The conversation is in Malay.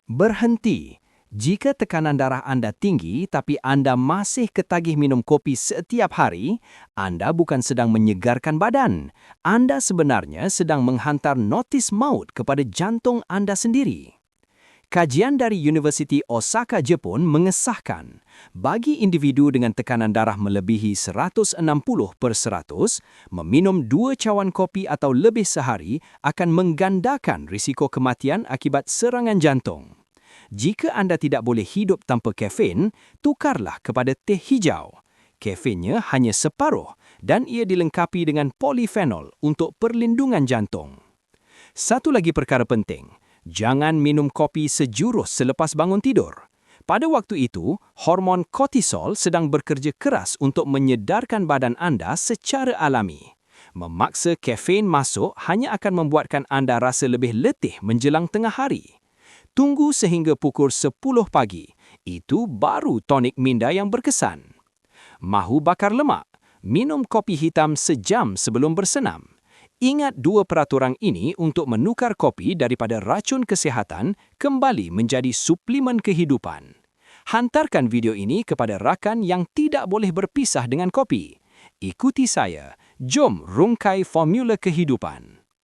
Berhenti. Jika tekanan darah Anda tinggi tapi Anda masih ketagih minum kopi setiap hari, Anda bukan sedang menyegarkan badan. Anda sebenarnya sedang menghantar notis maut kepada jantung Anda sendiri. Kajian dari Universiti Osaka, Jepun mengesahkan, bagi individu dengan tekanan darah melebihi 160/100, meminum 2 cawan kopi atau lebih sehari akan menggandakan risiko kematian akibat serangan jantung. Jika Anda tidak boleh hidup tanpa kafein, tukarlah kepada teh hijau. Kafeinnya hanya separuh dan ia dilengkapi dengan polifenol untuk perlindungan jantung. Satu lagi perkara penting, jangan minum kopi sejurus selepas bangun tidur. Pada waktu itu, hormon kortisol sedang bekerja keras untuk menyedarkan badan Anda secara alami. Memaksa kafein masuk hanya akan membuatkan Anda rasa lebih letih menjelang tengah hari. Tunggu sehingga pukul 10 pagi. Itu baru tonik minda yang berkesan. Mahu bakar lemak? Minum kopi hitam sejam sebelum bersenam. Ingat 2 peraturan ini untuk menukar kopi daripada racun kesihatan kembali menjadi suplemen kehidupan. Hantarkan video ini kepada rakan yang tidak boleh berpisah dengan kopi. Ikuti saya. Jom rungkai formula kehidupan.